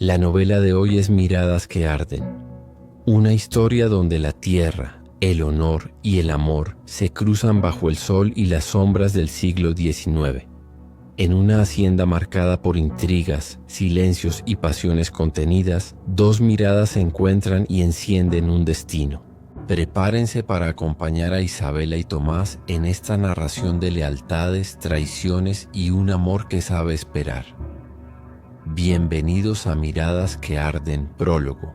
La novela de hoy es Miradas que arden, una historia donde la tierra, el honor y el amor se cruzan bajo el sol y las sombras del siglo XIX. En una hacienda marcada por intrigas, silencios y pasiones contenidas, dos miradas se encuentran y encienden un destino. Prepárense para acompañar a Isabela y Tomás en esta narración de lealtades, traiciones y un amor que sabe esperar. Bienvenidos a Miradas que arden, prólogo.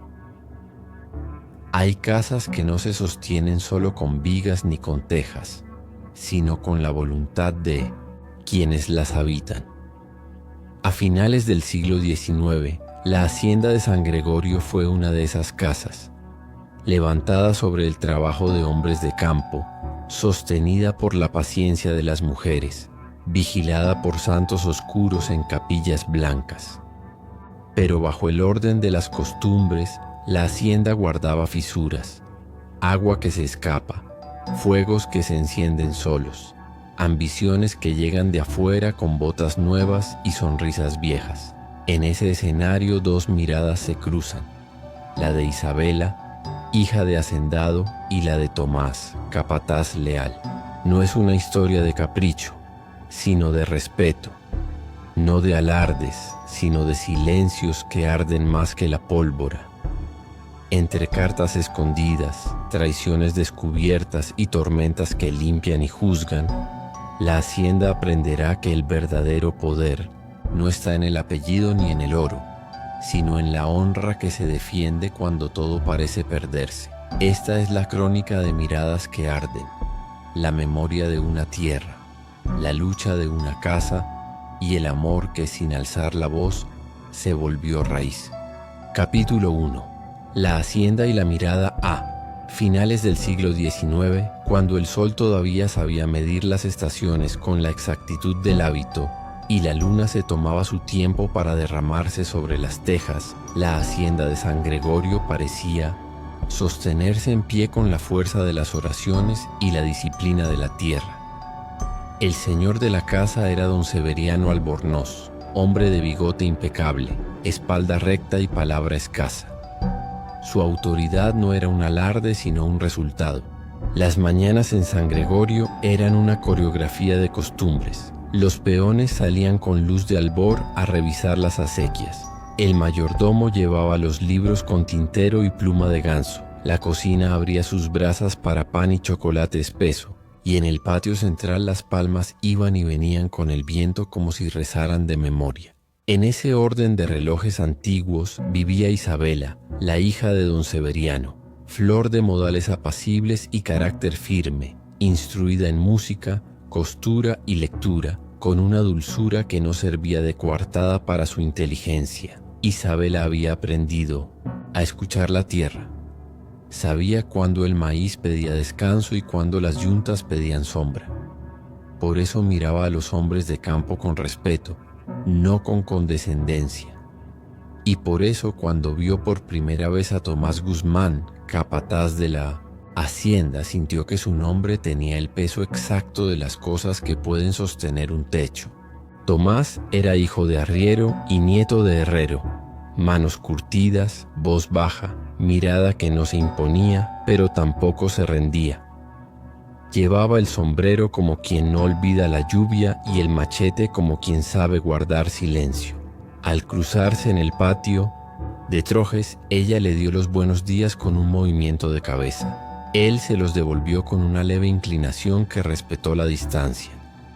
Hay casas que no se sostienen solo con vigas ni con tejas, sino con la voluntad de quienes las habitan. A finales del siglo XIX, la hacienda de San Gregorio fue una de esas casas, levantada sobre el trabajo de hombres de campo, sostenida por la paciencia de las mujeres, vigilada por santos oscuros en capillas blancas. Pero bajo el orden de las costumbres, la hacienda guardaba fisuras, agua que se escapa, fuegos que se encienden solos, ambiciones que llegan de afuera con botas nuevas y sonrisas viejas. En ese escenario dos miradas se cruzan, la de Isabela, hija de hacendado, y la de Tomás, capataz leal. No es una historia de capricho, sino de respeto, no de alardes, sino de silencios que arden más que la pólvora. Entre cartas escondidas, traiciones descubiertas y tormentas que limpian y juzgan, la hacienda aprenderá que el verdadero poder no está en el apellido ni en el oro, sino en la honra que se defiende cuando todo parece perderse. Esta es la crónica de Miradas que arden, la memoria de una tierra, la lucha de una casa y el amor que sin alzar la voz se volvió raíz. Capítulo 1. La hacienda y la mirada A. Finales del siglo XIX, cuando el sol todavía sabía medir las estaciones con la exactitud del hábito y la luna se tomaba su tiempo para derramarse sobre las tejas, la hacienda de San Gregorio parecía sostenerse en pie con la fuerza de las oraciones y la disciplina de la tierra. El señor de la casa era don Severiano Albornoz, hombre de bigote impecable, espalda recta y palabra escasa. Su autoridad no era un alarde sino un resultado. Las mañanas en San Gregorio eran una coreografía de costumbres. Los peones salían con luz de albor a revisar las acequias. El mayordomo llevaba los libros con tintero y pluma de ganso. La cocina abría sus brasas para pan y chocolate espeso, y en el patio central las palmas iban y venían con el viento como si rezaran de memoria. En ese orden de relojes antiguos vivía Isabela, la hija de don Severiano, flor de modales apacibles y carácter firme, instruida en música, costura y lectura, con una dulzura que no servía de coartada para su inteligencia. Isabela había aprendido a escuchar la tierra. Sabía cuándo el maíz pedía descanso y cuándo las yuntas pedían sombra. Por eso miraba a los hombres de campo con respeto, no con condescendencia. Y por eso cuando vio por primera vez a Tomás Guzmán, capataz de la hacienda, sintió que su nombre tenía el peso exacto de las cosas que pueden sostener un techo. Tomás era hijo de arriero y nieto de herrero, manos curtidas, voz baja, mirada que no se imponía, pero tampoco se rendía. Llevaba el sombrero como quien no olvida la lluvia y el machete como quien sabe guardar silencio. Al cruzarse en el patio de Trojes, ella le dio los buenos días con un movimiento de cabeza. Él se los devolvió con una leve inclinación que respetó la distancia.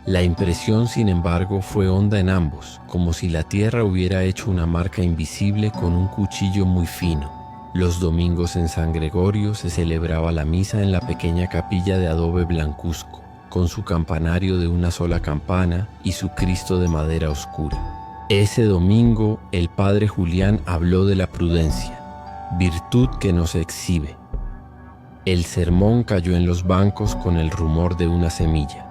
La impresión, sin embargo, fue honda en ambos, como si la tierra hubiera hecho una marca invisible con un cuchillo muy fino. Los domingos en San Gregorio se celebraba la misa en la pequeña capilla de adobe blancuzco, con su campanario de una sola campana y su Cristo de madera oscura. Ese domingo el padre Julián habló de la prudencia, virtud que no se exhibe. El sermón cayó en los bancos con el rumor de una semilla.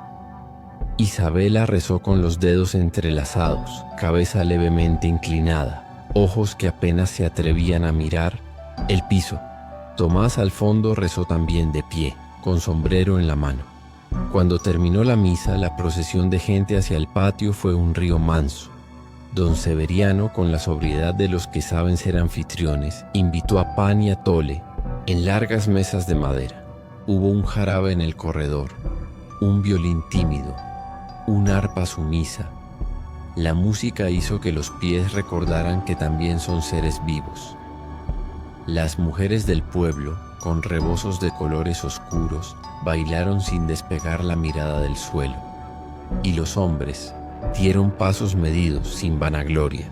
Isabela rezó con los dedos entrelazados, cabeza levemente inclinada, ojos que apenas se atrevían a mirar el piso. Tomás al fondo rezó también de pie, con sombrero en la mano. Cuando terminó la misa, la procesión de gente hacia el patio fue un río manso. Don Severiano, con la sobriedad de los que saben ser anfitriones, invitó a pan y atole en largas mesas de madera. Hubo un jarabe en el corredor, un violín tímido, una arpa sumisa. La música hizo que los pies recordaran que también son seres vivos. Las mujeres del pueblo, con rebozos de colores oscuros, bailaron sin despegar la mirada del suelo. Y los hombres dieron pasos medidos, sin vanagloria.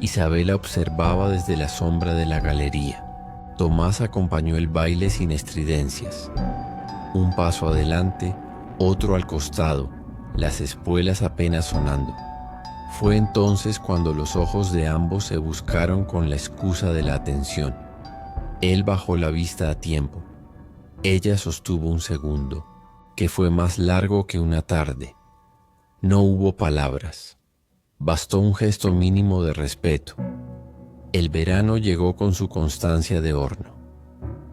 Isabela observaba desde la sombra de la galería. Tomás acompañó el baile sin estridencias. Un paso adelante, otro al costado, las espuelas apenas sonando. Fue entonces cuando los ojos de ambos se buscaron con la excusa de la atención. Él bajó la vista a tiempo. Ella sostuvo un segundo, que fue más largo que una tarde. No hubo palabras. Bastó un gesto mínimo de respeto. El verano llegó con su constancia de horno.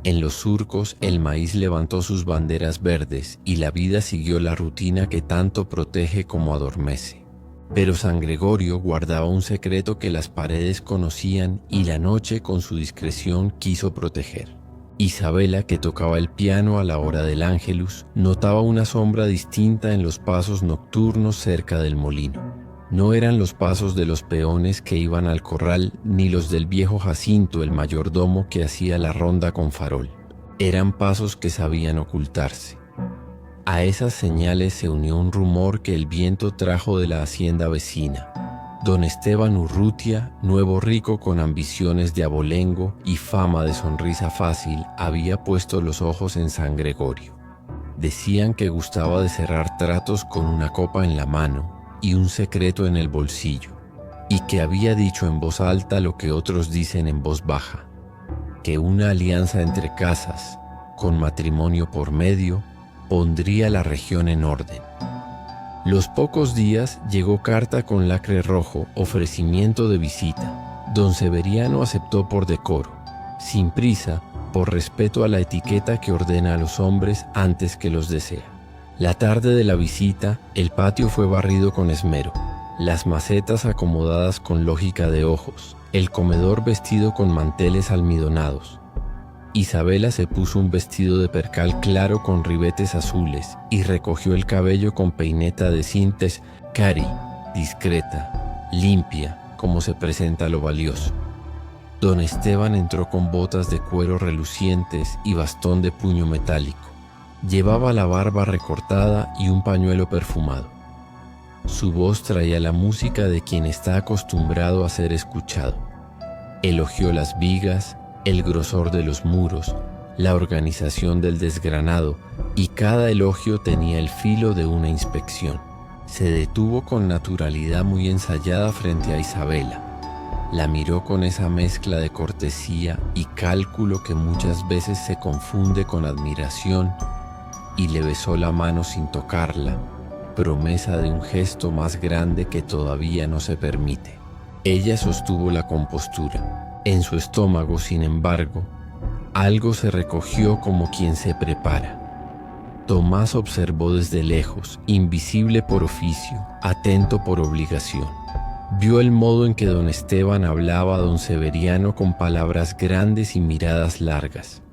En los surcos el maíz levantó sus banderas verdes y la vida siguió la rutina que tanto protege como adormece. Pero San Gregorio guardaba un secreto que las paredes conocían y la noche con su discreción quiso proteger. Isabela, que tocaba el piano a la hora del Ángelus, notaba una sombra distinta en los pasos nocturnos cerca del molino. No eran los pasos de los peones que iban al corral, ni los del viejo Jacinto, el mayordomo que hacía la ronda con farol. Eran pasos que sabían ocultarse. A esas señales se unió un rumor que el viento trajo de la hacienda vecina. Don Esteban Urrutia, nuevo rico con ambiciones de abolengo y fama de sonrisa fácil, había puesto los ojos en San Gregorio. Decían que gustaba de cerrar tratos con una copa en la mano y un secreto en el bolsillo, y que había dicho en voz alta lo que otros dicen en voz baja, que una alianza entre casas, con matrimonio por medio, pondría la región en orden. Los pocos días llegó carta con lacre rojo, ofrecimiento de visita. Don Severiano aceptó por decoro, sin prisa, por respeto a la etiqueta que ordena a los hombres antes que los desea. La tarde de la visita, el patio fue barrido con esmero, las macetas acomodadas con lógica de ojos, el comedor vestido con manteles almidonados. Isabela se puso un vestido de percal claro con ribetes azules y recogió el cabello con peineta de cintes cari, discreta, limpia, como se presenta lo valioso. Don Esteban entró con botas de cuero relucientes y bastón de puño metálico. Llevaba la barba recortada y un pañuelo perfumado. Su voz traía la música de quien está acostumbrado a ser escuchado. Elogió las vigas, el grosor de los muros, la organización del desgranado, y cada elogio tenía el filo de una inspección. Se detuvo con naturalidad muy ensayada frente a Isabela. La miró con esa mezcla de cortesía y cálculo que muchas veces se confunde con admiración, y le besó la mano sin tocarla, promesa de un gesto más grande que todavía no se permite. Ella sostuvo la compostura. En su estómago, sin embargo, algo se recogió como quien se prepara. Tomás observó desde lejos, invisible por oficio, atento por obligación. Vio el modo en que don Esteban hablaba a don Severiano con palabras grandes y miradas largas.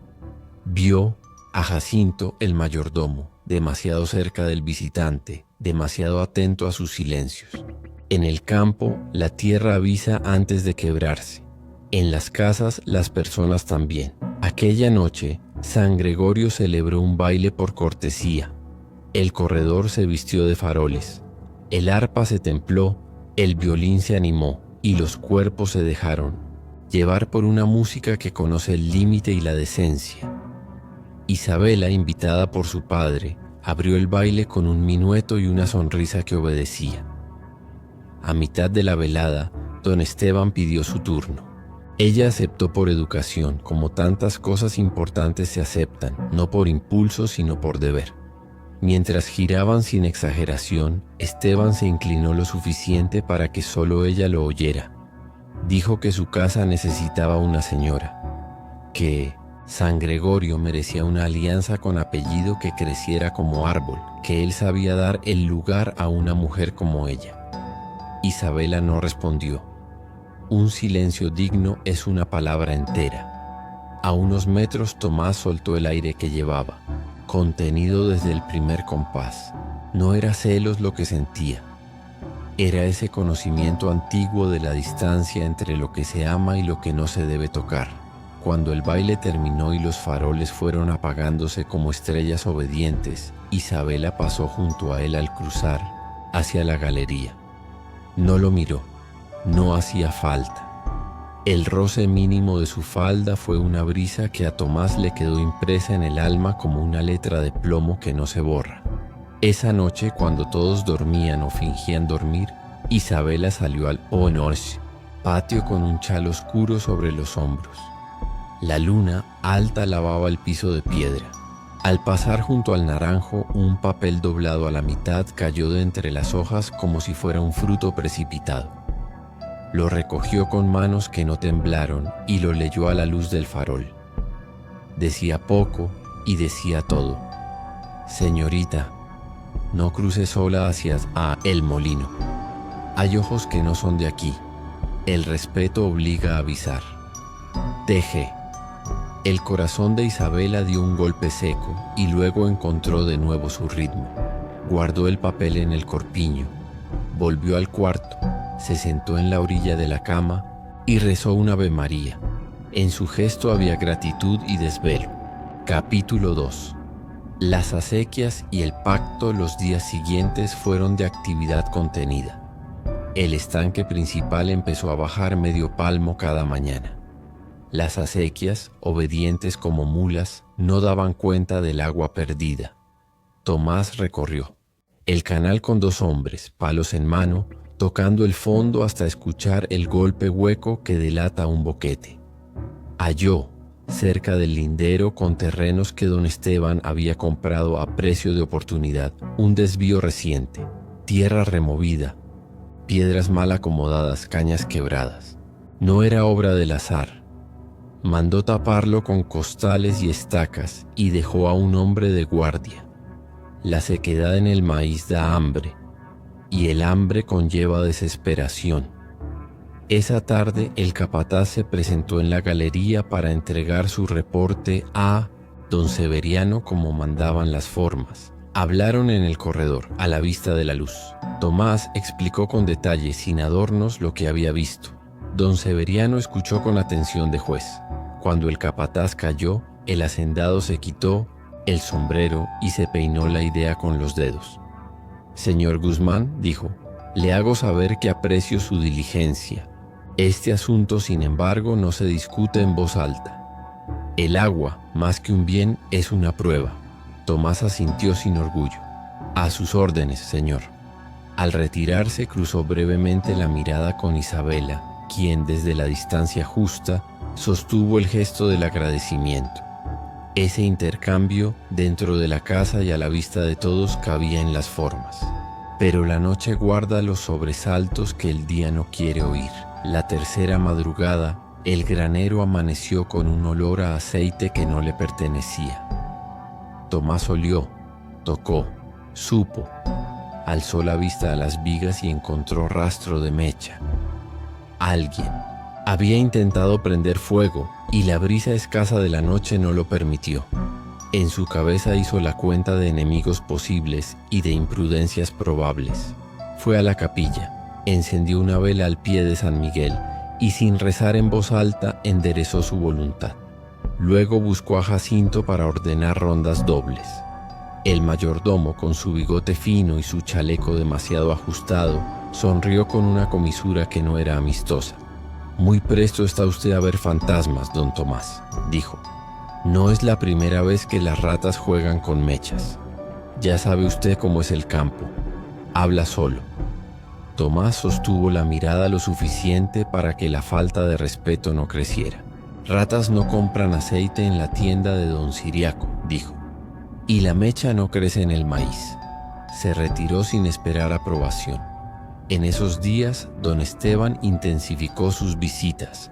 Vio a Jacinto, el mayordomo, demasiado cerca del visitante, demasiado atento a sus silencios. En el campo, la tierra avisa antes de quebrarse. En las casas, las personas también. Aquella noche, San Gregorio celebró un baile por cortesía. El corredor se vistió de faroles. El arpa se templó, el violín se animó y los cuerpos se dejaron llevar por una música que conoce el límite y la decencia. Isabela, invitada por su padre, abrió el baile con un minueto y una sonrisa que obedecía. A mitad de la velada, don Esteban pidió su turno. Ella aceptó por educación, como tantas cosas importantes se aceptan, no por impulso sino por deber. Mientras giraban sin exageración, Esteban se inclinó lo suficiente para que solo ella lo oyera. Dijo que su casa necesitaba una señora, que San Gregorio merecía una alianza con apellido que creciera como árbol, que él sabía dar el lugar a una mujer como ella. Isabela no respondió. Un silencio digno es una palabra entera. A unos metros Tomás soltó el aire que llevaba, contenido desde el primer compás. No era celos lo que sentía. Era ese conocimiento antiguo de la distancia entre lo que se ama y lo que no se debe tocar. Cuando el baile terminó y los faroles fueron apagándose como estrellas obedientes, Isabela pasó junto a él al cruzar hacia la galería. No lo miró, no hacía falta. El roce mínimo de su falda fue una brisa que a Tomás le quedó impresa en el alma como una letra de plomo que no se borra. Esa noche, cuando todos dormían o fingían dormir, Isabela salió al Onorche, patio con un chal oscuro sobre los hombros. La luna alta lavaba el piso de piedra. Al pasar junto al naranjo, un papel doblado a la mitad cayó de entre las hojas como si fuera un fruto precipitado. Lo recogió con manos que no temblaron y lo leyó a la luz del farol. Decía poco y decía todo. Señorita, no cruce sola hacia el molino. Hay ojos que no son de aquí. El respeto obliga a avisar. Teje. El corazón de Isabela dio un golpe seco y luego encontró de nuevo su ritmo. Guardó el papel en el corpiño, volvió al cuarto, se sentó en la orilla de la cama y rezó un Ave María. En su gesto había gratitud y desvelo. Capítulo 2. Las acequias y el pacto los días siguientes fueron de actividad contenida. El estanque principal empezó a bajar medio palmo cada mañana. Las acequias, obedientes como mulas, no daban cuenta del agua perdida. Tomás recorrió el canal con 2 hombres, palos en mano, tocando el fondo hasta escuchar el golpe hueco que delata un boquete. Halló, cerca del lindero con terrenos que don Esteban había comprado a precio de oportunidad, un desvío reciente, tierra removida, piedras mal acomodadas, cañas quebradas. No era obra del azar. Mandó taparlo con costales y estacas y dejó a un hombre de guardia. La sequedad en el maíz da hambre, y el hambre conlleva desesperación. Esa tarde el capataz se presentó en la galería para entregar su reporte a don Severiano como mandaban las formas. Hablaron en el corredor, a la vista de la luz. Tomás explicó con detalle, sin adornos, lo que había visto. Don Severiano escuchó con atención de juez. Cuando el capataz cayó, el hacendado se quitó el sombrero y se peinó la idea con los dedos. Señor Guzmán, dijo, le hago saber que aprecio su diligencia. Este asunto, sin embargo, no se discute en voz alta. El agua, más que un bien, es una prueba. Tomás asintió sin orgullo. A sus órdenes, señor. Al retirarse, cruzó brevemente la mirada con Isabela, quien desde la distancia justa sostuvo el gesto del agradecimiento. Ese intercambio dentro de la casa y a la vista de todos cabía en las formas. Pero la noche guarda los sobresaltos que el día no quiere oír. La tercera madrugada, el granero amaneció con un olor a aceite que no le pertenecía. Tomás olió, tocó, supo, alzó la vista a las vigas y encontró rastro de mecha. Alguien había intentado prender fuego y la brisa escasa de la noche no lo permitió. En su cabeza hizo la cuenta de enemigos posibles y de imprudencias probables. Fue a la capilla, encendió una vela al pie de San Miguel y sin rezar en voz alta enderezó su voluntad. Luego buscó a Jacinto para ordenar rondas dobles. El mayordomo, con su bigote fino y su chaleco demasiado ajustado, sonrió con una comisura que no era amistosa. Muy presto está usted a ver fantasmas, don Tomás, dijo. No es la primera vez que las ratas juegan con mechas. Ya sabe usted cómo es el campo. Habla solo. Tomás sostuvo la mirada lo suficiente para que la falta de respeto no creciera. Ratas no compran aceite en la tienda de don Ciriaco, dijo. Y la mecha no crece en el maíz. Se retiró sin esperar aprobación. En esos días, don Esteban intensificó sus visitas.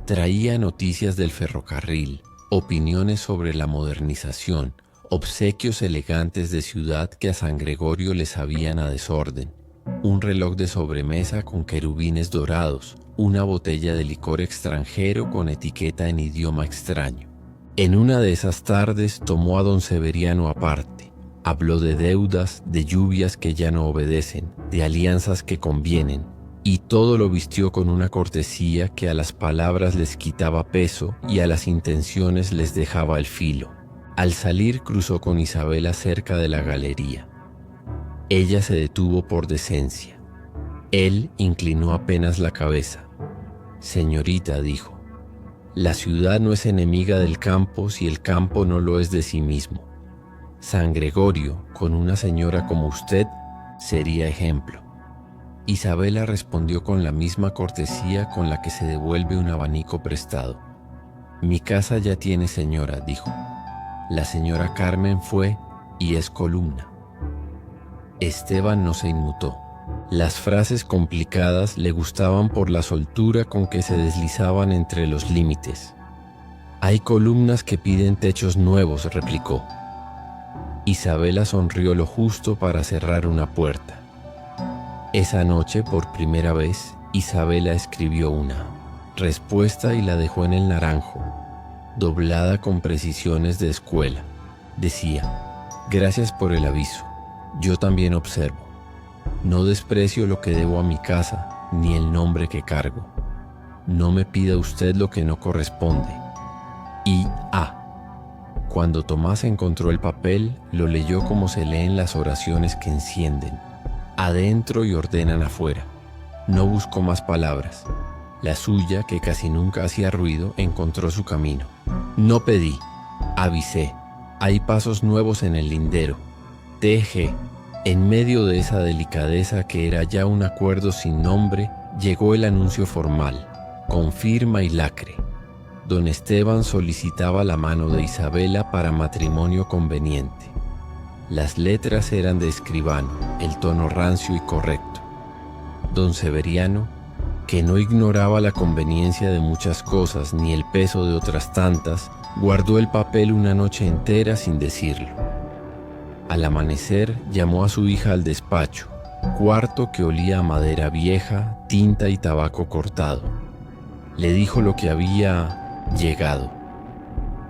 Traía noticias del ferrocarril, opiniones sobre la modernización, obsequios elegantes de ciudad que a San Gregorio le sabían a desorden. un reloj de sobremesa con querubines dorados, una botella de licor extranjero con etiqueta en idioma extraño. En una de esas tardes tomó a don Severiano aparte. Habló de deudas, de lluvias que ya no obedecen, de alianzas que convienen, y todo lo vistió con una cortesía que a las palabras les quitaba peso y a las intenciones les dejaba el filo. Al salir cruzó con Isabela cerca de la galería. Ella se detuvo por decencia. Él inclinó apenas la cabeza. «Señorita», dijo, «la ciudad no es enemiga del campo si el campo no lo es de sí mismo. San Gregorio, con una señora como usted, sería ejemplo». Isabela respondió con la misma cortesía con la que se devuelve un abanico prestado. «Mi casa ya tiene señora», dijo. «La señora Carmen fue y es columna». Esteban no se inmutó. Las frases complicadas le gustaban por la soltura con que se deslizaban entre los límites. «Hay columnas que piden techos nuevos», replicó. Isabela sonrió lo justo para cerrar una puerta. Esa noche, por primera vez, Isabela escribió una respuesta y la dejó en el naranjo, doblada con precisiones de escuela. Decía: «Gracias por el aviso. Yo también observo. No desprecio lo que debo a mi casa, ni el nombre que cargo. No me pida usted lo que no corresponde. Y Cuando Tomás encontró el papel, lo leyó como se leen las oraciones que encienden, adentro y ordenan afuera. No buscó más palabras. La suya, que casi nunca hacía ruido, encontró su camino. «No pedí, avisé. Hay pasos nuevos en el lindero. TG». En medio de esa delicadeza que era ya un acuerdo sin nombre, llegó el anuncio formal, con firma y lacre. Don Esteban solicitaba la mano de Isabela para matrimonio conveniente. Las letras eran de escribano, el tono rancio y correcto. Don Severiano, que no ignoraba la conveniencia de muchas cosas ni el peso de otras tantas, guardó el papel una noche entera sin decirlo. Al amanecer llamó a su hija al despacho, cuarto que olía a madera vieja, tinta y tabaco cortado. Le dijo lo que había llegado.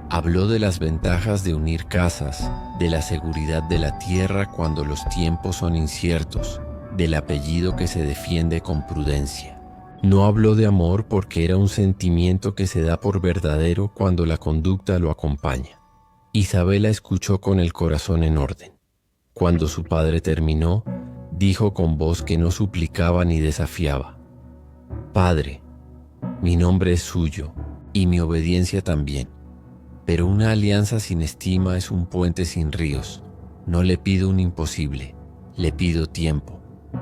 Habló de las ventajas de unir casas, de la seguridad de la tierra cuando los tiempos son inciertos, del apellido que se defiende con prudencia. No habló de amor porque era un sentimiento que se da por verdadero cuando la conducta lo acompaña. Isabela escuchó con el corazón en orden. Cuando su padre terminó, dijo con voz que no suplicaba ni desafiaba: «Padre, mi nombre es suyo y mi obediencia también, pero una alianza sin estima es un puente sin ríos. No le pido un imposible, le pido tiempo».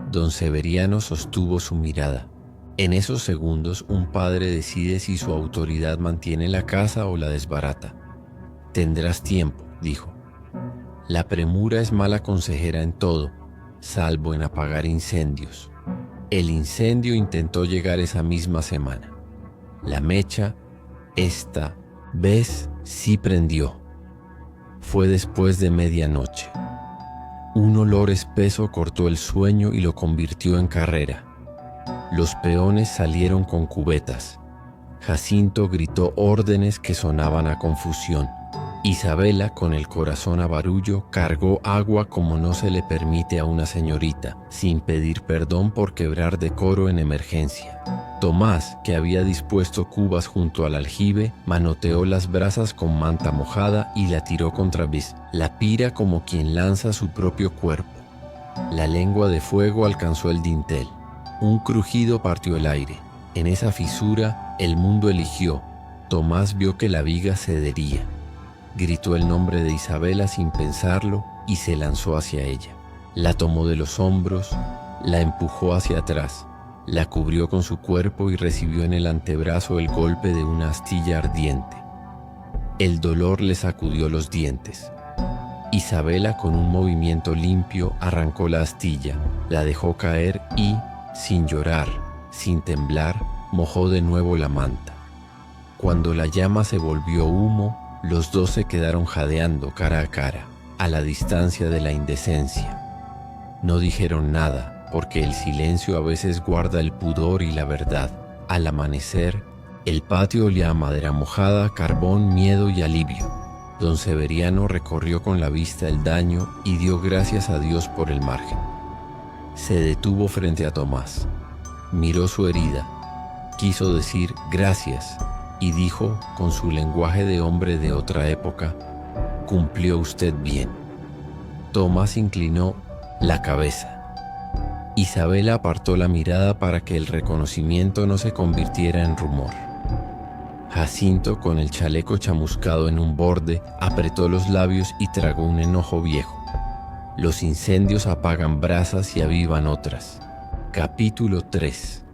Don Severiano sostuvo su mirada. En esos segundos un padre decide si su autoridad mantiene la casa o la desbarata. «Tendrás tiempo», dijo. «La premura es mala consejera en todo, salvo en apagar incendios». El incendio intentó llegar esa misma semana. La mecha, esta vez, sí prendió. Fue después de medianoche. Un olor espeso cortó el sueño y lo convirtió en carrera. Los peones salieron con cubetas. Jacinto gritó órdenes que sonaban a confusión. Isabela, con el corazón a barullo, cargó agua como no se le permite a una señorita, sin pedir perdón por quebrar decoro en emergencia. Tomás, que había dispuesto cubas junto al aljibe, manoteó las brasas con manta mojada y la tiró contra Bis, la pira como quien lanza su propio cuerpo. La lengua de fuego alcanzó el dintel. Un crujido partió el aire. En esa fisura, el mundo eligió. Tomás vio que la viga cedería. Gritó el nombre de Isabela sin pensarlo y se lanzó hacia ella. La tomó de los hombros, la empujó hacia atrás, la cubrió con su cuerpo y recibió en el antebrazo el golpe de una astilla ardiente. El dolor le sacudió los dientes. Isabela, con un movimiento limpio, arrancó la astilla, la dejó caer y, sin llorar, sin temblar, mojó de nuevo la manta. Cuando la llama se volvió humo, los dos se quedaron jadeando cara a cara, a la distancia de la indecencia. No dijeron nada, porque el silencio a veces guarda el pudor y la verdad. Al amanecer, el patio olía a madera mojada, carbón, miedo y alivio. Don Severiano recorrió con la vista el daño y dio gracias a Dios por el margen. Se detuvo frente a Tomás, miró su herida, quiso decir gracias y dijo con su lenguaje de hombre de otra época: «Cumplió usted bien». Tomás inclinó la cabeza. Isabela apartó la mirada para que el reconocimiento no se convirtiera en rumor. Jacinto, con el chaleco chamuscado en un borde, apretó los labios y tragó un enojo viejo. Los incendios apagan brasas y avivan otras. Capítulo 3.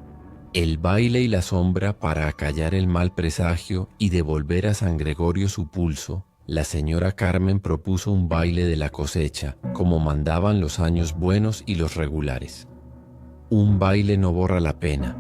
El baile y la sombra para acallar el mal presagio y devolver a San Gregorio su pulso. La señora Carmen propuso un baile de la cosecha, como mandaban los años buenos y los regulares. Un baile no borra la pena,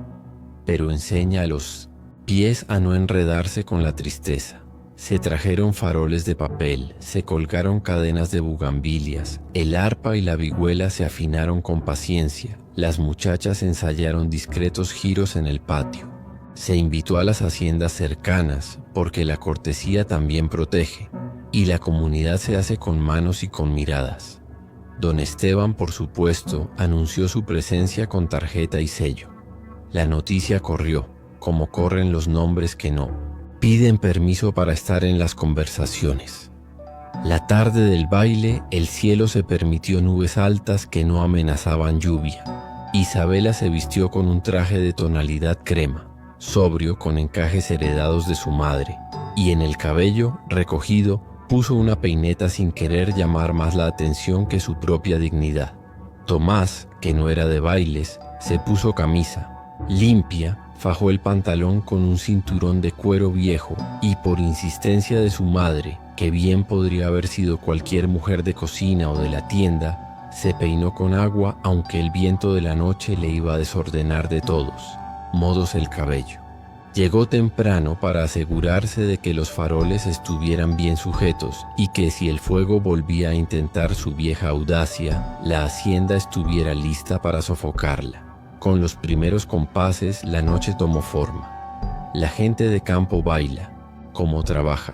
pero enseña a los pies a no enredarse con la tristeza. Se trajeron faroles de papel, se colgaron cadenas de bugambilias, el arpa y la vihuela se afinaron con paciencia, las muchachas ensayaron discretos giros en el patio. Se invitó a las haciendas cercanas, porque la cortesía también protege, y la comunidad se hace con manos y con miradas. Don Esteban, por supuesto, anunció su presencia con tarjeta y sello. La noticia corrió, como corren los nombres que no piden permiso para estar en las conversaciones. La tarde del baile, el cielo se permitió nubes altas que no amenazaban lluvia. Isabela se vistió con un traje de tonalidad crema, sobrio con encajes heredados de su madre, y en el cabello, recogido, puso una peineta sin querer llamar más la atención que su propia dignidad. Tomás, que no era de bailes, se puso camisa, limpia, fajó el pantalón con un cinturón de cuero viejo y por insistencia de su madre, que bien podría haber sido cualquier mujer de cocina o de la tienda, se peinó con agua aunque el viento de la noche le iba a desordenar de todos modos el cabello. Llegó temprano para asegurarse de que los faroles estuvieran bien sujetos y que si el fuego volvía a intentar su vieja audacia, la hacienda estuviera lista para sofocarla. Con los primeros compases la noche tomó forma. La gente de campo baila, como trabaja,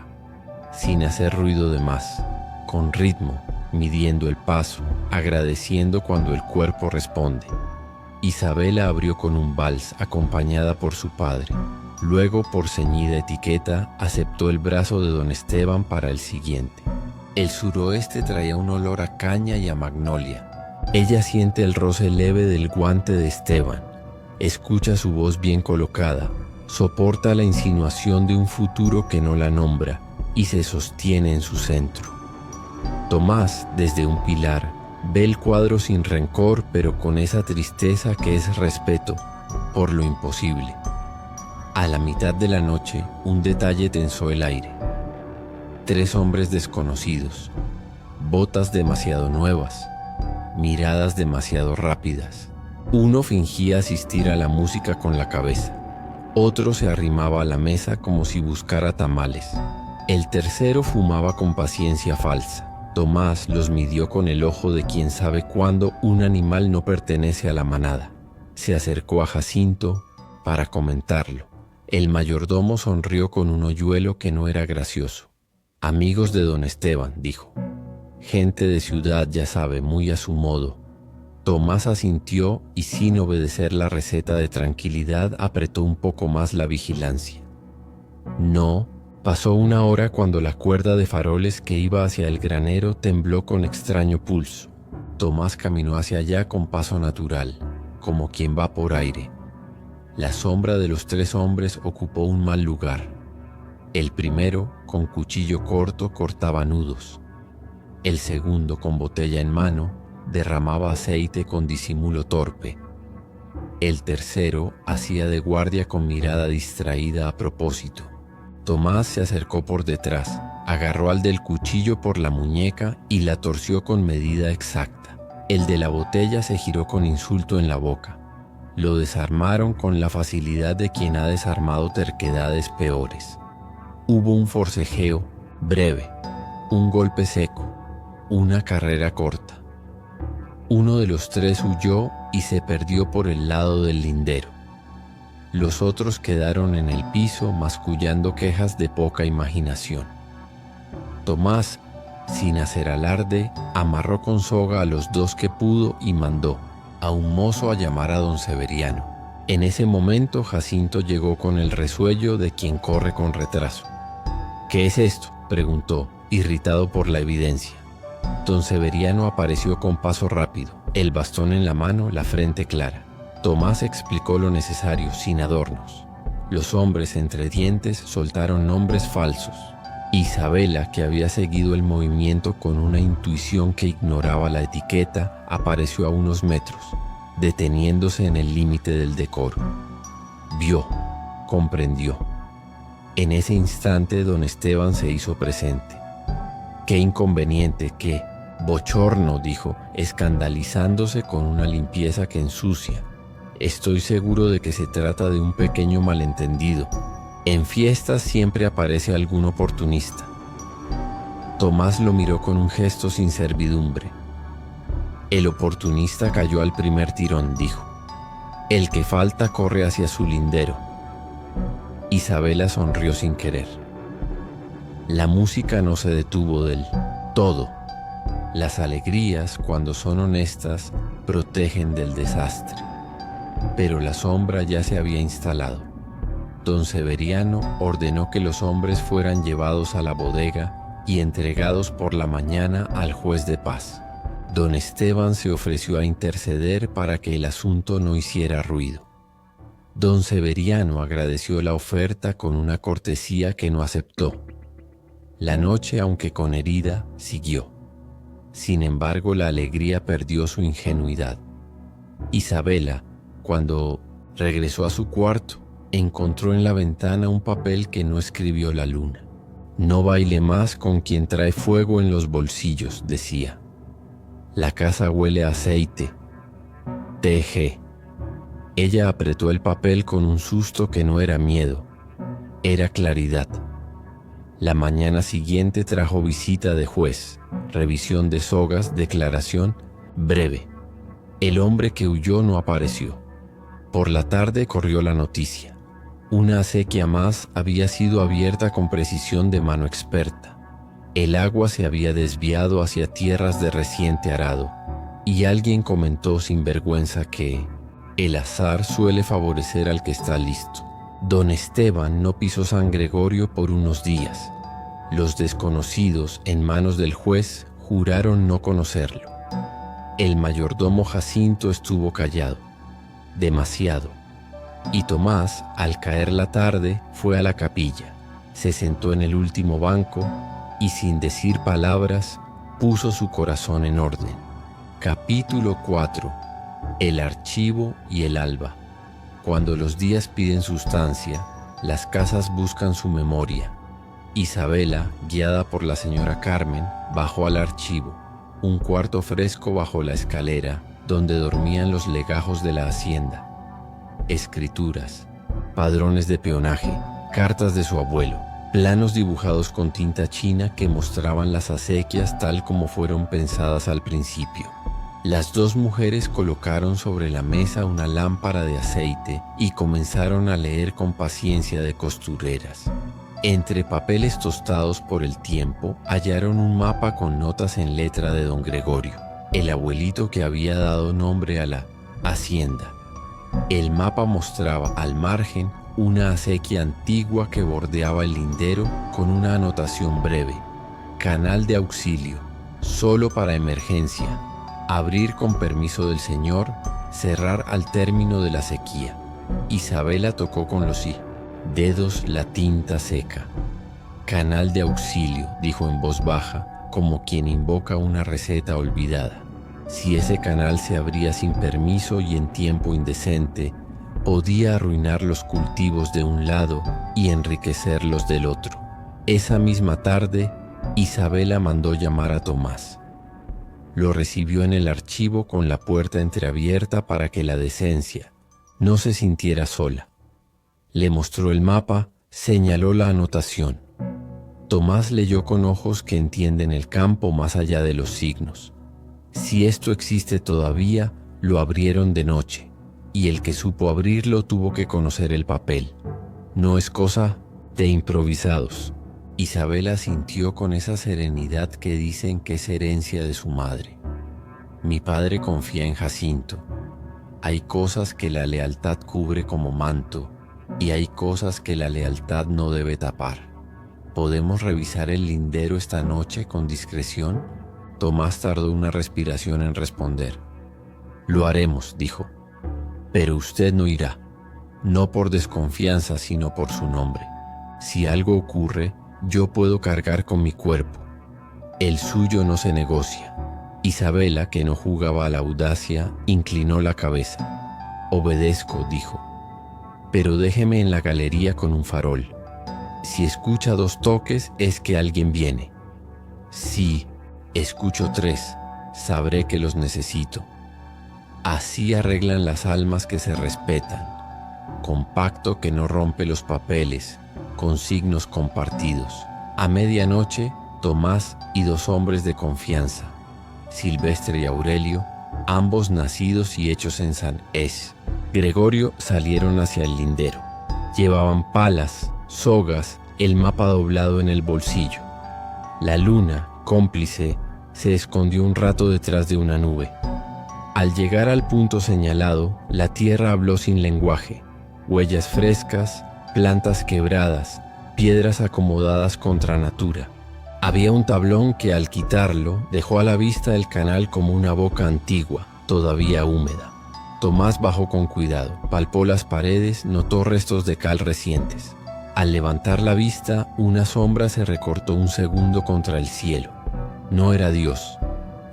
sin hacer ruido de más, con ritmo, midiendo el paso, agradeciendo cuando el cuerpo responde. Isabela abrió con un vals acompañada por su padre. Luego, por ceñida etiqueta, aceptó el brazo de don Esteban para el siguiente. El suroeste traía un olor a caña y a magnolia. Ella siente el roce leve del guante de Esteban, escucha su voz bien colocada, soporta la insinuación de un futuro que no la nombra y se sostiene en su centro. Tomás, desde un pilar, ve el cuadro sin rencor, pero con esa tristeza que es respeto por lo imposible. A la mitad de la noche, un detalle tensó el aire. 3 hombres desconocidos, botas demasiado nuevas, miradas demasiado rápidas. Uno fingía asistir a la música con la cabeza. Otro se arrimaba a la mesa como si buscara tamales. El tercero fumaba con paciencia falsa. Tomás los midió con el ojo de quien sabe cuándo un animal no pertenece a la manada. Se acercó a Jacinto para comentarlo. El mayordomo sonrió con un hoyuelo que no era gracioso. «Amigos de don Esteban», dijo. «Gente de ciudad, ya sabe, muy a su modo». Tomás asintió y sin obedecer la receta de tranquilidad apretó un poco más la vigilancia. No, pasó una hora cuando la cuerda de faroles que iba hacia el granero tembló con extraño pulso. Tomás caminó hacia allá con paso natural, como quien va por aire. La sombra de los 3 hombres ocupó un mal lugar. El primero, con cuchillo corto, cortaba nudos. El segundo, con botella en mano, derramaba aceite con disimulo torpe. El tercero hacía de guardia con mirada distraída a propósito. Tomás se acercó por detrás, agarró al del cuchillo por la muñeca y la torció con medida exacta. El de la botella se giró con insulto en la boca. Lo desarmaron con la facilidad de quien ha desarmado terquedades peores. Hubo un forcejeo breve, un golpe seco, una carrera corta. Uno de los 3 huyó y se perdió por el lado del lindero. Los otros quedaron en el piso mascullando quejas de poca imaginación. Tomás, sin hacer alarde, amarró con soga a los dos que pudo y mandó a un mozo a llamar a don Severiano. En ese momento Jacinto llegó con el resuello de quien corre con retraso. «¿Qué es esto?», preguntó, irritado por la evidencia. Don Severiano apareció con paso rápido, el bastón en la mano, la frente clara. Tomás explicó lo necesario, sin adornos. Los hombres entre dientes soltaron nombres falsos. Isabela, que había seguido el movimiento con una intuición que ignoraba la etiqueta, apareció a unos metros, deteniéndose en el límite del decoro. Vio, comprendió. En ese instante don Esteban se hizo presente. «Qué inconveniente, qué bochorno», dijo, escandalizándose con una limpieza que ensucia. «Estoy seguro de que se trata de un pequeño malentendido. En fiestas siempre aparece algún oportunista». Tomás lo miró con un gesto sin servidumbre. «El oportunista cayó al primer tirón», dijo. «El que falta corre hacia su lindero». Isabela sonrió sin querer. La música no se detuvo del todo. Las alegrías, cuando son honestas, protegen del desastre. Pero la sombra ya se había instalado. Don Severiano ordenó que los hombres fueran llevados a la bodega y entregados por la mañana al juez de paz. Don Esteban se ofreció a interceder para que el asunto no hiciera ruido. Don Severiano agradeció la oferta con una cortesía que no aceptó. La noche, aunque con herida, siguió. Sin embargo, la alegría perdió su ingenuidad. Isabela, cuando regresó a su cuarto, encontró en la ventana un papel que no escribió la luna. «No baile más con quien trae fuego en los bolsillos», decía. «La casa huele a aceite. T.G.» Ella apretó el papel con un susto que no era miedo, era claridad. La mañana siguiente trajo visita de juez, revisión de sogas, declaración breve. El hombre que huyó no apareció. Por la tarde corrió la noticia. Una acequia más había sido abierta con precisión de mano experta. El agua se había desviado hacia tierras de reciente arado, y alguien comentó sin vergüenza que el azar suele favorecer al que está listo. Don Esteban no pisó San Gregorio por unos días. Los desconocidos, en manos del juez, juraron no conocerlo. El mayordomo Jacinto estuvo callado, demasiado, y Tomás, al caer la tarde, fue a la capilla, se sentó en el último banco y, sin decir palabras, puso su corazón en orden. Capítulo 4. El archivo y el alba. Cuando los días piden sustancia, las casas buscan su memoria. Isabela, guiada por la señora Carmen, bajó al archivo, un cuarto fresco bajo la escalera, donde dormían los legajos de la hacienda. Escrituras, padrones de peonaje, cartas de su abuelo, planos dibujados con tinta china que mostraban las acequias tal como fueron pensadas al principio. Las dos mujeres colocaron sobre la mesa una lámpara de aceite y comenzaron a leer con paciencia de costureras. Entre papeles tostados por el tiempo, hallaron un mapa con notas en letra de don Gregorio, el abuelito que había dado nombre a la hacienda. El mapa mostraba al margen una acequia antigua que bordeaba el lindero con una anotación breve: canal de auxilio, solo para emergencia. Abrir con permiso del señor, cerrar al término de la sequía. Isabela tocó con los dedos la tinta seca. Canal de auxilio, dijo en voz baja, como quien invoca una receta olvidada. Si ese canal se abría sin permiso y en tiempo indecente, podía arruinar los cultivos de un lado y enriquecer los del otro. Esa misma tarde, Isabela mandó llamar a Tomás. Lo recibió en el archivo con la puerta entreabierta para que la decencia no se sintiera sola. Le mostró el mapa, señaló la anotación. Tomás leyó con ojos que entienden el campo más allá de los signos. Si esto existe todavía, Lo abrieron de noche, y el que supo abrirlo tuvo que conocer el papel. No es cosa de improvisados. Isabela sintió con esa serenidad que dicen que es herencia de su madre. Mi padre confía en Jacinto. Hay cosas que la lealtad cubre como manto, y hay cosas que la lealtad no debe tapar. ¿Podemos revisar el lindero esta noche con discreción? Tomás tardó una respiración en responder. Lo haremos, dijo. Pero usted no irá, no por desconfianza, sino por su nombre. Si algo ocurre, yo puedo cargar con mi cuerpo. El suyo no se negocia. Isabela, que no jugaba a la audacia, inclinó la cabeza. Obedezco, dijo. Pero déjeme en la galería con un farol. Si escucha 2 toques, es que alguien viene. Si escucho 3, sabré que los necesito. Así arreglan las almas que se respetan, con pacto que no rompe los papeles, con signos compartidos. A medianoche, Tomás y 2 hombres de confianza, Silvestre y Aurelio, ambos nacidos y hechos en San Es. Gregorio, salieron hacia el lindero. Llevaban palas, sogas, el mapa doblado en el bolsillo. La luna, cómplice, se escondió un rato detrás de una nube. Al llegar al punto señalado, la tierra habló sin lenguaje. Huellas frescas, plantas quebradas, piedras acomodadas contra natura. Había un tablón que al quitarlo dejó a la vista el canal como una boca antigua, todavía húmeda. Tomás bajó con cuidado, palpó las paredes, notó restos de cal recientes. Al levantar la vista, una sombra se recortó un segundo contra el cielo. No era Dios,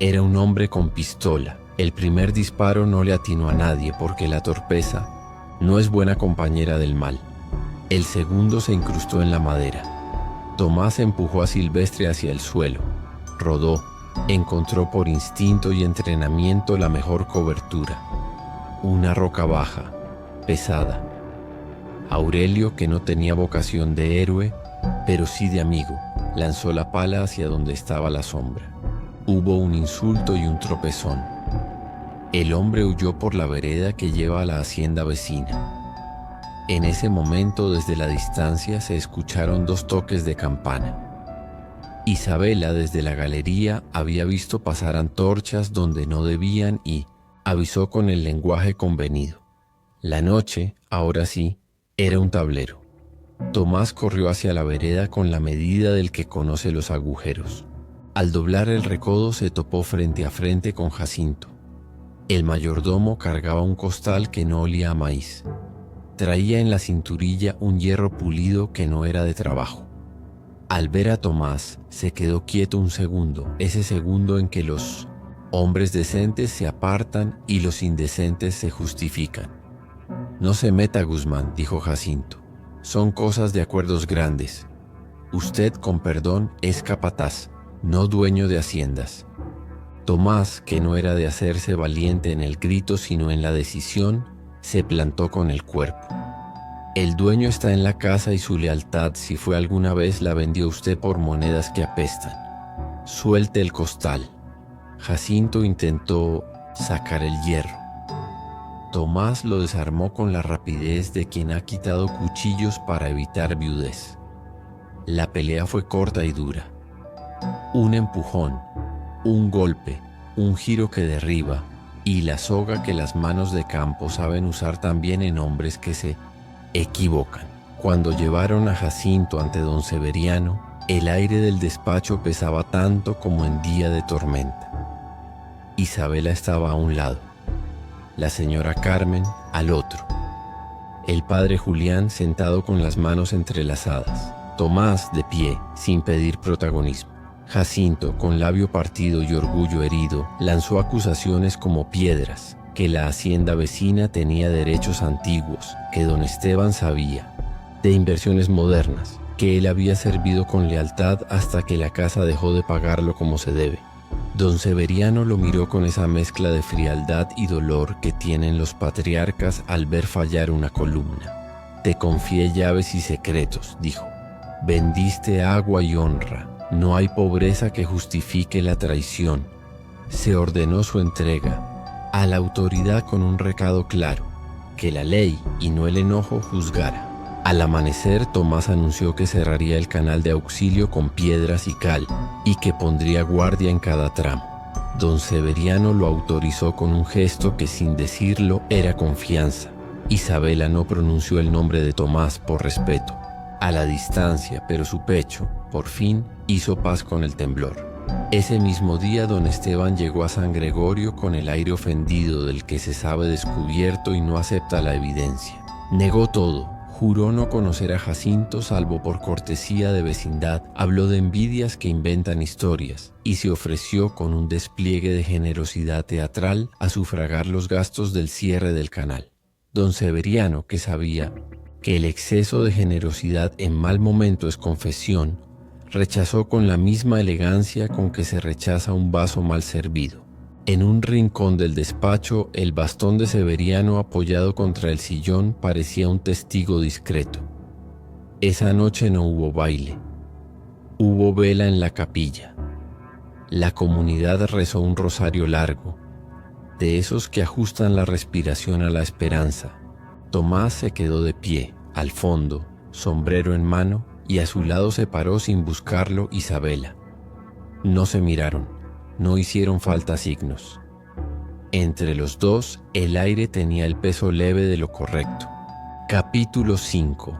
era un hombre con pistola. El primer disparo no le atinó a nadie porque la torpeza no es buena compañera del mal. El segundo se incrustó en la madera. Tomás empujó a Silvestre hacia el suelo. Rodó, encontró por instinto y entrenamiento la mejor cobertura. Una roca baja, pesada. Aurelio, que no tenía vocación de héroe, pero sí de amigo, lanzó la pala hacia donde estaba la sombra. Hubo un insulto y un tropezón. El hombre huyó por la vereda que lleva a la hacienda vecina. En ese momento, desde la distancia, se escucharon 2 toques de campana. Isabela, desde la galería, había visto pasar antorchas donde no debían y avisó con el lenguaje convenido. La noche, ahora sí, era un tablero. Tomás corrió hacia la vereda con la medida del que conoce los agujeros. Al doblar el recodo se topó frente a frente con Jacinto. El mayordomo cargaba un costal que no olía a maíz. Traía en la cinturilla un hierro pulido que no era de trabajo. Al ver a Tomás, se quedó quieto un segundo, ese segundo en que los hombres decentes se apartan y los indecentes se justifican. No se meta, Guzmán, dijo Jacinto. Son cosas de acuerdos grandes. Usted, con perdón, es capataz, no dueño de haciendas. Tomás, que no era de hacerse valiente en el grito sino en la decisión, se plantó con el cuerpo. El dueño está en la casa y su lealtad, si fue alguna vez, la vendió usted por monedas que apestan. Suelte el costal. Jacinto intentó sacar el hierro. Tomás lo desarmó con la rapidez de quien ha quitado cuchillos para evitar viudez. La pelea fue corta y dura. Un empujón, un golpe, un giro que derriba y la soga que las manos de campo saben usar también en hombres que se equivocan. Cuando llevaron a Jacinto ante don Severiano, el aire del despacho pesaba tanto como en día de tormenta. Isabela estaba a un lado, la señora Carmen al otro, el padre Julián sentado con las manos entrelazadas, Tomás de pie, sin pedir protagonismo. Jacinto, con labio partido y orgullo herido, lanzó acusaciones como piedras, que la hacienda vecina tenía derechos antiguos, que don Esteban sabía, de inversiones modernas, que él había servido con lealtad hasta que la casa dejó de pagarlo como se debe. Don Severiano lo miró con esa mezcla de frialdad y dolor que tienen los patriarcas al ver fallar una columna. Te confié llaves y secretos, dijo. Vendiste agua y honra. No hay pobreza que justifique la traición. Se ordenó su entrega. a la autoridad con un recado claro, que la ley y no el enojo juzgara. Al amanecer, Tomás anunció que cerraría el canal de auxilio con piedras y cal y que pondría guardia en cada tramo. Don Severiano lo autorizó con un gesto que sin decirlo era confianza. Isabela no pronunció el nombre de Tomás por respeto. A la distancia, pero su pecho, por fin, hizo paz con el temblor. Ese mismo día don Esteban llegó a San Gregorio con el aire ofendido del que se sabe descubierto y no acepta la evidencia. Negó todo, juró no conocer a Jacinto salvo por cortesía de vecindad, habló de envidias que inventan historias y se ofreció con un despliegue de generosidad teatral a sufragar los gastos del cierre del canal. Don Severiano, que sabía que el exceso de generosidad en mal momento es confesión, rechazó con la misma elegancia con que se rechaza un vaso mal servido. En un rincón del despacho, el bastón de Severiano apoyado contra el sillón parecía un testigo discreto. Esa noche no hubo baile. Hubo vela en la capilla. La comunidad rezó un rosario largo, de esos que ajustan la respiración a la esperanza. Tomás se quedó de pie, al fondo, sombrero en mano, y a su lado se paró sin buscarlo Isabela. No se miraron, no hicieron falta signos. Entre los dos, el aire tenía el peso leve de lo correcto. Capítulo 5.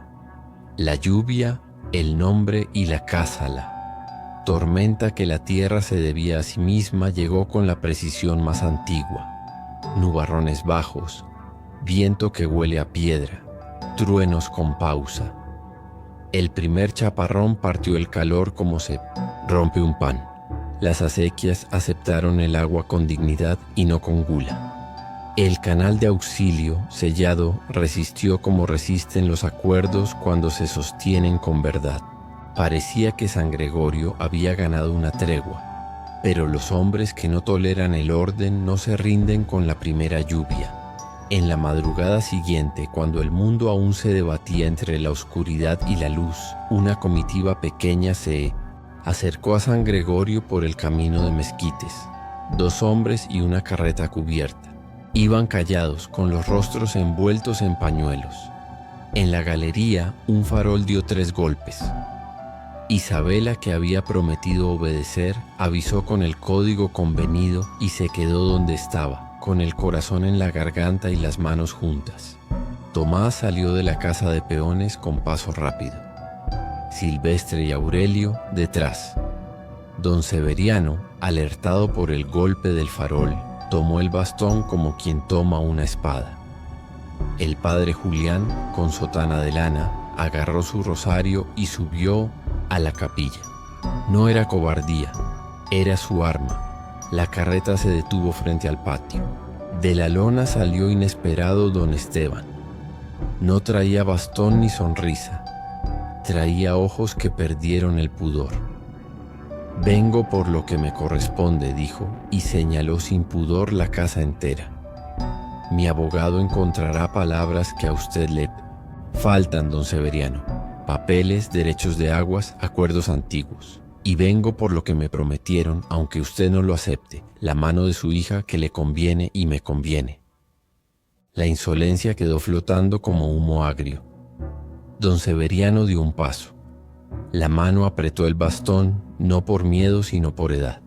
La lluvia, el nombre y la cásala. Tormenta que la tierra se debía a sí misma llegó con la precisión más antigua. Nubarrones bajos, viento que huele a piedra, truenos con pausa. El primer chaparrón partió el calor como se rompe un pan. Las acequias aceptaron el agua con dignidad y no con gula. El canal de auxilio, sellado, resistió como resisten los acuerdos cuando se sostienen con verdad. Parecía que San Gregorio había ganado una tregua, pero los hombres que no toleran el orden no se rinden con la primera lluvia. En la madrugada siguiente, cuando el mundo aún se debatía entre la oscuridad y la luz, una comitiva pequeña se acercó a San Gregorio por el camino de Mezquites. 2 hombres y una carreta cubierta. Iban callados, con los rostros envueltos en pañuelos. En la galería, un farol dio 3 golpes. Isabela, que había prometido obedecer, avisó con el código convenido y se quedó donde estaba, con el corazón en la garganta y las manos juntas. Tomás salió de la casa de peones con paso rápido. Silvestre y Aurelio detrás. Don Severiano, alertado por el golpe del farol, tomó el bastón como quien toma una espada. El padre Julián, con sotana de lana, agarró su rosario y subió a la capilla. No era cobardía, era su arma. La carreta se detuvo frente al patio. De la lona salió inesperado don Esteban. No traía bastón ni sonrisa. Traía ojos que perdieron el pudor. «Vengo por lo que me corresponde», dijo, y señaló sin pudor la casa entera. «Mi abogado encontrará palabras que a usted le faltan, don Severiano. Papeles, derechos de aguas, acuerdos antiguos. Y vengo por lo que me prometieron, aunque usted no lo acepte, la mano de su hija que le conviene y me conviene». La insolencia quedó flotando como humo agrio. Don Severiano dio un paso. La mano apretó el bastón, no por miedo sino por edad.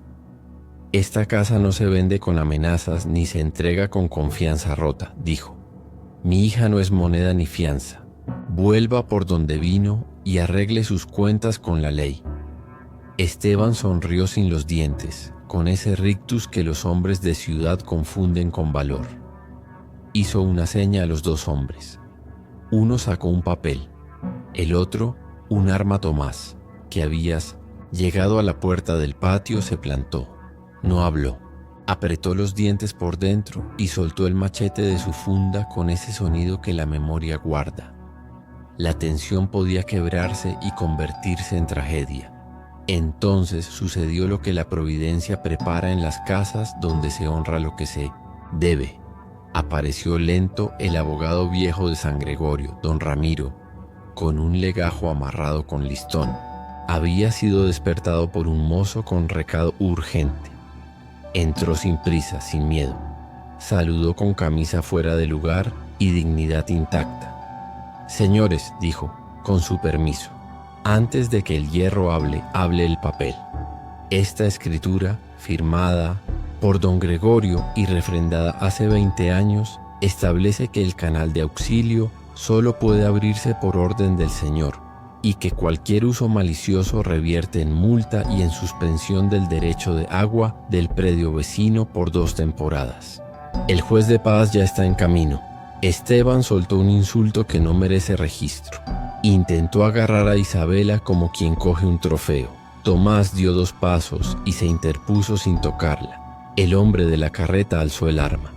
«Esta casa no se vende con amenazas ni se entrega con confianza rota», dijo. «Mi hija no es moneda ni fianza. Vuelva por donde vino y arregle sus cuentas con la ley». Esteban sonrió sin los dientes, con ese rictus que los hombres de ciudad confunden con valor. Hizo una seña a los 2 hombres. Uno sacó un papel, el otro un arma Tomás, que habías llegado a la puerta del patio, se plantó. No habló. Apretó los dientes por dentro y soltó el machete de su funda con ese sonido que la memoria guarda. La tensión podía quebrarse y convertirse en tragedia. Entonces sucedió lo que la providencia prepara en las casas donde se honra lo que se debe. Apareció lento el abogado viejo de San Gregorio, don Ramiro, con un legajo amarrado con listón. Había sido despertado por un mozo con recado urgente. Entró sin prisa, sin miedo. Saludó con camisa fuera de lugar y dignidad intacta. «Señores», dijo, «con su permiso, antes de que el hierro hable el papel. Esta escritura, firmada por don Gregorio y refrendada hace 20 años, establece que el canal de auxilio solo puede abrirse por orden del Señor y que cualquier uso malicioso revierte en multa y en suspensión del derecho de agua del predio vecino por 2 temporadas. El juez de paz ya está en camino». Esteban soltó un insulto que no merece registro. Intentó agarrar a Isabela como quien coge un trofeo. Tomás dio 2 pasos y se interpuso sin tocarla. El hombre de la carreta alzó el arma.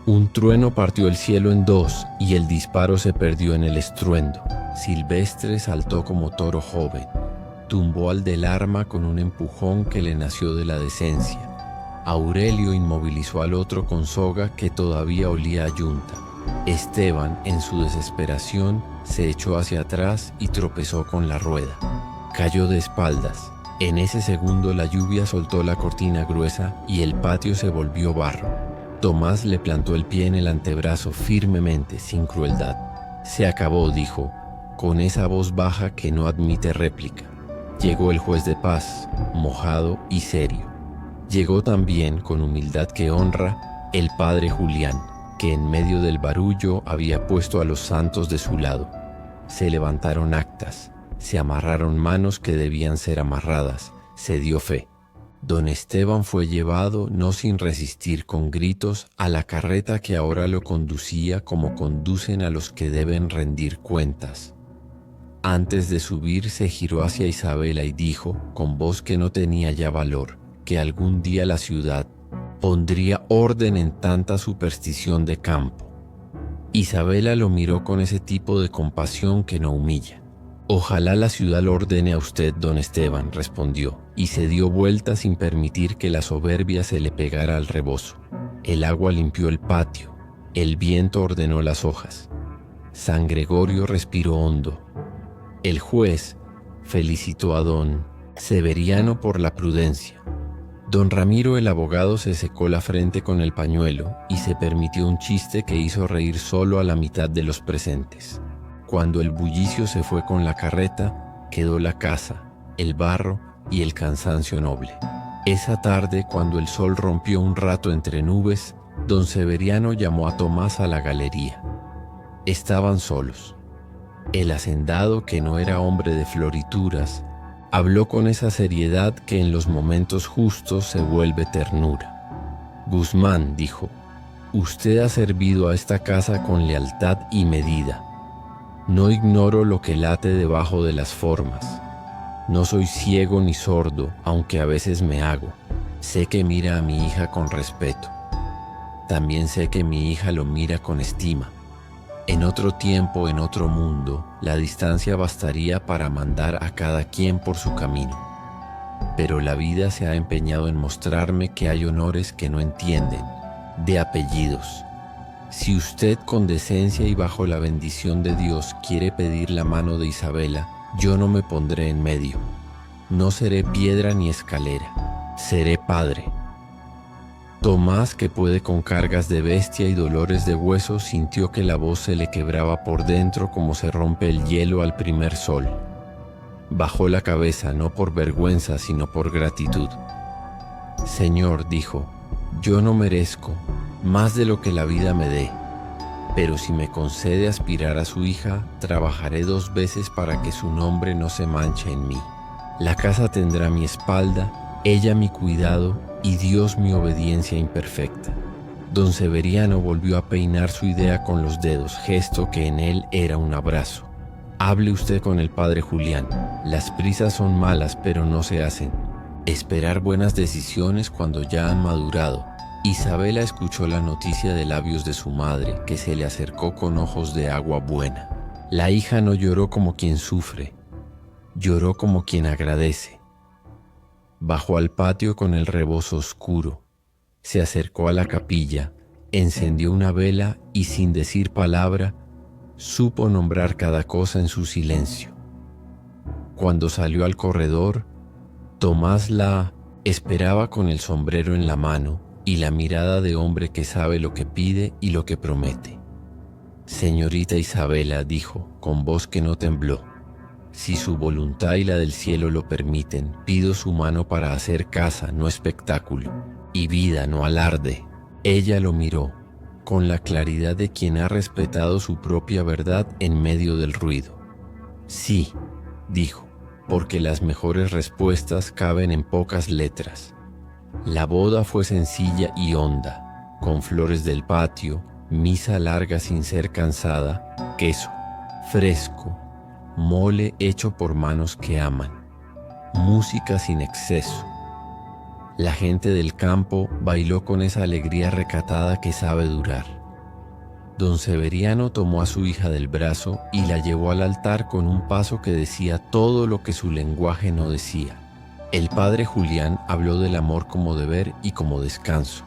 Un trueno partió el cielo en 2 y el disparo se perdió en el estruendo. Silvestre saltó como toro joven. Tumbó al del arma con un empujón que le nació de la decencia. Aurelio inmovilizó al otro con soga que todavía olía a yunta. Esteban, en su desesperación, se echó hacia atrás y tropezó con la rueda. Cayó de espaldas. En ese segundo la lluvia soltó la cortina gruesa y el patio se volvió barro. Tomás le plantó el pie en el antebrazo firmemente, sin crueldad. «Se acabó», dijo, con esa voz baja que no admite réplica. Llegó el juez de paz, mojado y serio. Llegó también, con humildad que honra, el padre Julián, que en medio del barullo había puesto a los santos de su lado. Se levantaron actas, se amarraron manos que debían ser amarradas, se dio fe. Don Esteban fue llevado, no sin resistir con gritos, a la carreta que ahora lo conducía como conducen a los que deben rendir cuentas. Antes de subir se giró hacia Isabela y dijo, con voz que no tenía ya valor, que algún día la ciudad pondría orden en tanta superstición de campo. Isabela lo miró con ese tipo de compasión que no humilla. «Ojalá la ciudad lo ordene a usted, don Esteban», respondió, y se dio vuelta sin permitir que la soberbia se le pegara al rebozo. El agua limpió el patio, el viento ordenó las hojas. San Gregorio respiró hondo. El juez felicitó a don Severiano por la prudencia. Don Ramiro el abogado se secó la frente con el pañuelo y se permitió un chiste que hizo reír solo a la mitad de los presentes. Cuando el bullicio se fue con la carreta, quedó la casa, el barro y el cansancio noble. Esa tarde, cuando el sol rompió un rato entre nubes, don Severiano llamó a Tomás a la galería. Estaban solos. El hacendado, que no era hombre de florituras, habló con esa seriedad que en los momentos justos se vuelve ternura. «Guzmán», dijo, «usted ha servido a esta casa con lealtad y medida. No ignoro lo que late debajo de las formas. No soy ciego ni sordo, aunque a veces me hago. Sé que mira a mi hija con respeto. También sé que mi hija lo mira con estima. En otro tiempo, en otro mundo, la distancia bastaría para mandar a cada quien por su camino. Pero la vida se ha empeñado en mostrarme que hay honores que no entienden, de apellidos. Si usted con decencia y bajo la bendición de Dios quiere pedir la mano de Isabela, yo no me pondré en medio. No seré piedra ni escalera, seré padre». Tomás, que puede con cargas de bestia y dolores de hueso, sintió que la voz se le quebraba por dentro como se rompe el hielo al primer sol. Bajó la cabeza, no por vergüenza, sino por gratitud. «Señor», dijo, «yo no merezco más de lo que la vida me dé, pero si me concede aspirar a su hija, trabajaré 2 veces para que su nombre no se manche en mí. La casa tendrá mi espalda, ella mi cuidado y Dios mi obediencia imperfecta». Don Severiano volvió a peinar su idea con los dedos, gesto que en él era un abrazo. «Hable usted con el padre Julián. Las prisas son malas, pero no se hacen. Esperar buenas decisiones cuando ya han madurado». Isabela escuchó la noticia de labios de su madre, que se le acercó con ojos de agua buena. La hija no lloró como quien sufre, lloró como quien agradece. Bajó al patio con el rebozo oscuro, se acercó a la capilla, encendió una vela y sin decir palabra, supo nombrar cada cosa en su silencio. Cuando salió al corredor, Tomás la esperaba con el sombrero en la mano y la mirada de hombre que sabe lo que pide y lo que promete. Señorita Isabela, dijo, con voz que no tembló, si su voluntad y la del cielo lo permiten, pido su mano para hacer casa, no espectáculo, y vida, no alarde. Ella lo miró, con la claridad de quien ha respetado su propia verdad en medio del ruido. Sí, dijo, porque las mejores respuestas caben en pocas letras. La boda fue sencilla y honda, con flores del patio, misa larga sin ser cansada, queso, fresco, mole hecho por manos que aman, música sin exceso. La gente del campo bailó con esa alegría recatada que sabe durar. Don Severiano tomó a su hija del brazo y la llevó al altar con un paso que decía todo lo que su lenguaje no decía. El padre Julián habló del amor como deber y como descanso,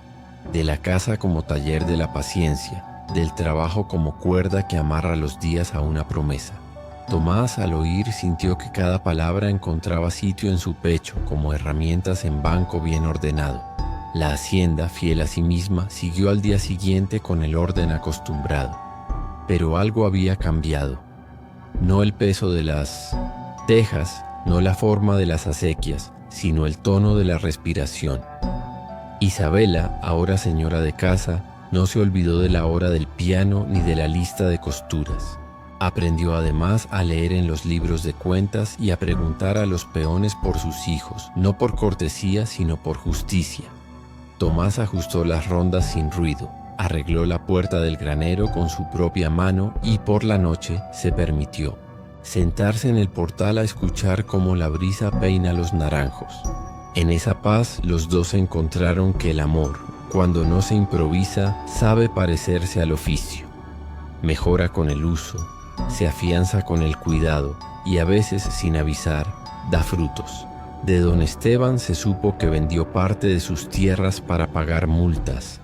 de la casa como taller de la paciencia, del trabajo como cuerda que amarra los días a una promesa. Tomás, al oír, sintió que cada palabra encontraba sitio en su pecho como herramientas en banco bien ordenado. La hacienda, fiel a sí misma, siguió al día siguiente con el orden acostumbrado. Pero algo había cambiado. No el peso de las tejas, no la forma de las acequias, sino el tono de la respiración. Isabela, ahora señora de casa, no se olvidó de la hora del piano ni de la lista de costuras. Aprendió además a leer en los libros de cuentas y a preguntar a los peones por sus hijos, no por cortesía sino por justicia. Tomás ajustó las rondas sin ruido, arregló la puerta del granero con su propia mano y por la noche se permitió sentarse en el portal a escuchar cómo la brisa peina los naranjos. En esa paz los dos encontraron que el amor, cuando no se improvisa, sabe parecerse al oficio. Mejora con el uso, se afianza con el cuidado y a veces, sin avisar, da frutos. De don Esteban se supo que vendió parte de sus tierras para pagar multas,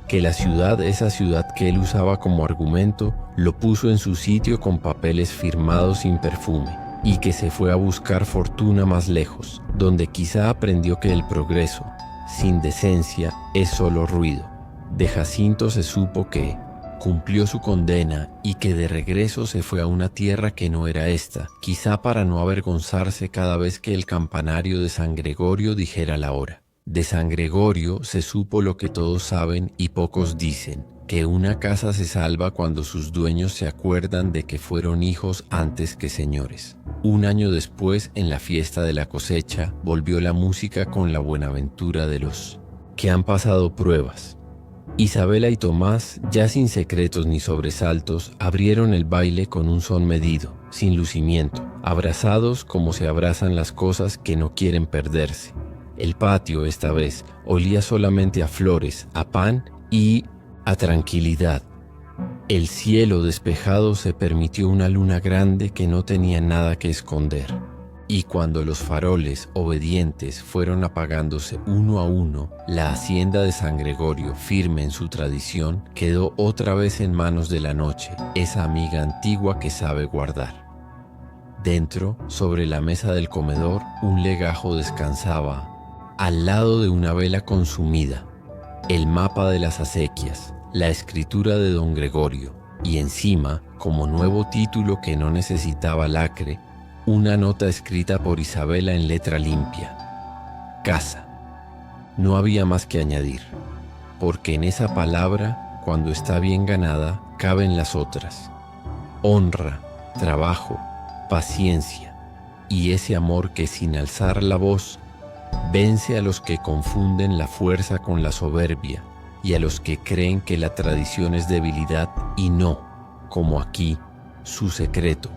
que la ciudad, esa ciudad que él usaba como argumento, lo puso en su sitio con papeles firmados sin perfume, y que se fue a buscar fortuna más lejos, donde quizá aprendió que el progreso, sin decencia, es solo ruido. De Jacinto se supo que cumplió su condena y que de regreso se fue a una tierra que no era esta, quizá para no avergonzarse cada vez que el campanario de San Gregorio dijera la hora. De San Gregorio se supo lo que todos saben y pocos dicen, que una casa se salva cuando sus dueños se acuerdan de que fueron hijos antes que señores. Un año después, en la fiesta de la cosecha, volvió la música con la buenaventura de los que han pasado pruebas. Isabela y Tomás, ya sin secretos ni sobresaltos, abrieron el baile con un son medido, sin lucimiento, abrazados como se abrazan las cosas que no quieren perderse. El patio, esta vez, olía solamente a flores, a pan y a tranquilidad. El cielo despejado se permitió una luna grande que no tenía nada que esconder. Y cuando los faroles obedientes fueron apagándose uno a uno, la hacienda de San Gregorio, firme en su tradición, quedó otra vez en manos de la noche, esa amiga antigua que sabe guardar. Dentro, sobre la mesa del comedor, un legajo descansaba, al lado de una vela consumida, el mapa de las acequias, la escritura de don Gregorio, y encima, como nuevo título que no necesitaba lacre, una nota escrita por Isabela en letra limpia. Casa. No había más que añadir, porque en esa palabra, cuando está bien ganada, caben las otras. Honra, trabajo, paciencia, y ese amor que sin alzar la voz, vence a los que confunden la fuerza con la soberbia y a los que creen que la tradición es debilidad y no, como aquí, su secreto.